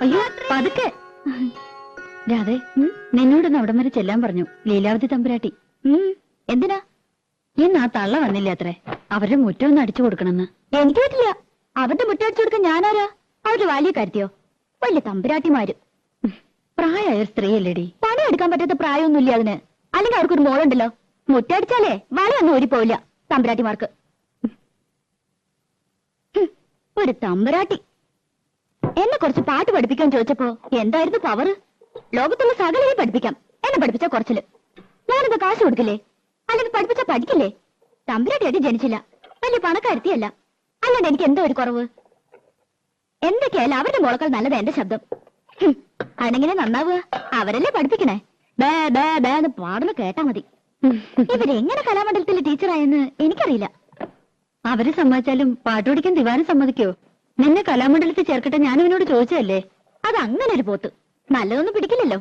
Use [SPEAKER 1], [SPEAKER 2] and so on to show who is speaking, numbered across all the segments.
[SPEAKER 1] അയ്യോ പതുക്കെ. രാധേ, നിന്നോടൊന്ന് അവിടം വരെ ചെല്ലാൻ പറഞ്ഞു ലീലാവതി തമ്പുരാട്ടി. എന്തിനാ? ഇന്ന് ആ തള്ള വന്നില്ല അത്രേ. അവരുടെ മുറ്റം ഒന്ന് അടിച്ചു കൊടുക്കണമെന്ന്. എനിക്ക് പറ്റില്ല. അവരുടെ മുറ്റം അടിച്ചു കൊടുക്കാൻ ഞാനാരാ? അവരുടെ വലിയ കാര്യത്തിയോ? വലിയ തമ്പുരാട്ടിമാര്. പ്രായമായ സ്ത്രീയല്ലേടി. പണിയെടുക്കാൻ പറ്റാത്ത പ്രായമൊന്നുമില്ല അതിന്. അല്ലെങ്കിൽ അവർക്കൊരു മോളുണ്ടല്ലോ. മുറ്റടിച്ചാലേ വളയൊന്നും ഊരിപ്പോവില്ല തമ്പുരാട്ടിമാർക്ക്. ഒരു തമ്പുരാട്ടി എന്നെ കുറച്ച് പാട്ട് പഠിപ്പിക്കാൻ ചോദിച്ചപ്പോ എന്തായിരുന്നു പവർ? ലോകത്തുള്ള സകലയെ പഠിപ്പിക്കാം. എന്നെ പഠിപ്പിച്ച കുറച്ചില്. ഞാനെന്താ കാശ് കൊടുക്കില്ലേ? അല്ലെങ്കിൽ പഠിപ്പിച്ച പഠിക്കില്ലേ? തമ്പുരാട്ടിയായിട്ട് ജനിച്ചില്ല. വലിയ പണക്കാരുത്തിയല്ല. അല്ലാണ്ട് എനിക്ക് എന്തോ ഒരു കുറവ്. എന്തൊക്കെയായാലും അവരുടെ മോളക്കാൾ നല്ലത് എന്റെ ശബ്ദം. അതെങ്ങനെ നന്നാവുക? അവരല്ലേ പഠിപ്പിക്കണേ. ബേ ബേ ബേ എന്ന് പാടുന്ന കേട്ടാ മതി. ഇവരെങ്ങനെ കലാമണ്ഡലത്തിലെ ടീച്ചറായെന്ന് എനിക്കറിയില്ല. അവര് സമ്മതിച്ചാലും പാട്ട് പഠിക്കാൻ ദിവാരം സമ്മതിക്കോ? നിന്നെ കലാമണ്ഡലത്തിൽ ചേർക്കട്ടെ ഞാൻ ഇവനോട് ചോദിച്ചതല്ലേ. അത് അങ്ങനെ ഒരു പോത്ത് നല്ലതൊന്നും പിടിക്കില്ലല്ലോ.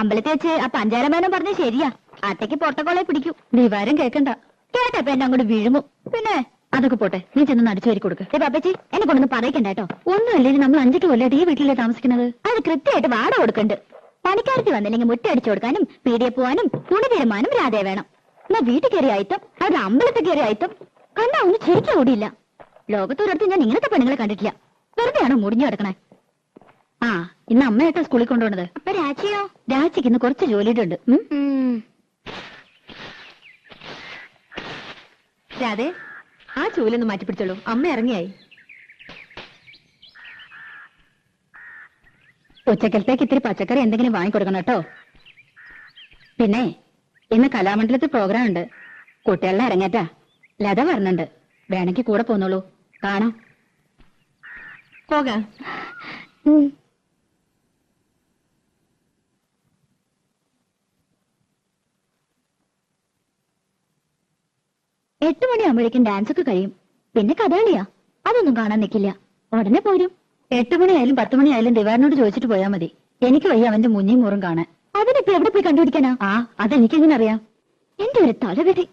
[SPEAKER 1] അമ്പലത്തിൽ വെച്ച് ആ പഞ്ചാരമേനം പറഞ്ഞ ശരിയാ. അട്ടയ്ക്ക് പൊട്ടക്കോളെ പിടിക്കൂ. ദിവാരം കേക്കണ്ട. കേട്ടപ്പ എന്നെ അങ്ങോട്ട് വീഴുമോ? പിന്നെ അതൊക്കെ പോട്ടെ, നീ ചെന്ന് അടിച്ചു വരി കൊടുക്ക്. പാപ്പച്ചി എന്നെ കൊണ്ടൊന്ന് പറയിക്കണ്ട കേട്ടോ. ഒന്നുമല്ലേ, നമ്മൾ 5 കൊല്ലമായിട്ട് ഈ വീട്ടിലേ താമസിക്കുന്നത്. അത് കൃത്യമായിട്ട് വാടക കൊടുക്കണ്ട്. പണിക്കാരത്തി വന്നില്ലെങ്കിൽ മുറ്റടിച്ചു കൊടുക്കാനും പീടിയെ പോവാനും തുണി തീരുമാനം രാധേ വേണം. എന്നാ വീട്ടിൽ കയറിയ ആയിത്തം, അവരുടെ അമ്പലത്തിൽ കയറിയ ആയിത്തം കണ്ടാ ഒന്നും ശരിക്കും ഓടിയില്ല. ലോകത്തൊരിടത്ത് ഞാൻ ഇങ്ങനത്തെ പെണ്ണുങ്ങളെ കണ്ടിട്ടില്ല. വെറുതെയാണോ മുടിഞ്ഞു കിടക്കണേ? ആ ഇന്ന് അമ്മയായിട്ടാ സ്കൂളിൽ കൊണ്ടുപോണത്. അപ്പൊ രാജിയോ? രാജിക്ക് ഇന്ന് കുറച്ച് ജോലിയുണ്ട്.
[SPEAKER 2] രാധേ, ആ ചൂലൊന്ന് മാറ്റിപ്പിടിച്ചോളൂ. അമ്മ ഇറങ്ങിയായി.
[SPEAKER 1] ഉച്ചക്കലത്തേക്ക് ഇത്തിരി പച്ചക്കറി എന്തെങ്കിലും വാങ്ങിക്കൊടുക്കണം കേട്ടോ. പിന്നെ ഇന്ന് കലാമണ്ഡലത്തിൽ പ്രോഗ്രാം ഉണ്ട്. കുട്ടികളുടെ ഇറങ്ങേറ്റാ. ലത പറഞ്ഞിട്ടുണ്ട്. വേണമെങ്കിൽ കൂടെ പോന്നോളൂ, കാണാം.
[SPEAKER 2] പോകാം.
[SPEAKER 1] 8 മണിയാകുമ്പോഴേക്കും ഡാൻസ് ഒക്കെ കഴിയും. പിന്നെ കഥകളിയാ, അതൊന്നും കാണാൻ നിൽക്കില്ല. ഉടനെ പോരും. 8 മണിയായാലും 10 മണിയായാലും ദിവാരനോട് ചോദിച്ചിട്ട് പോയാൽ മതി. എനിക്ക് വയ്യ അവന്റെ മുഞ്ഞിയും മൂറും കാണാൻ. അതിനിപ്പോ എവിടെ പോയി കണ്ടുപിടിക്കാനാ? അതെനിക്കെങ്ങനെ അറിയാം? എന്റെ ഒരു തലവിധി.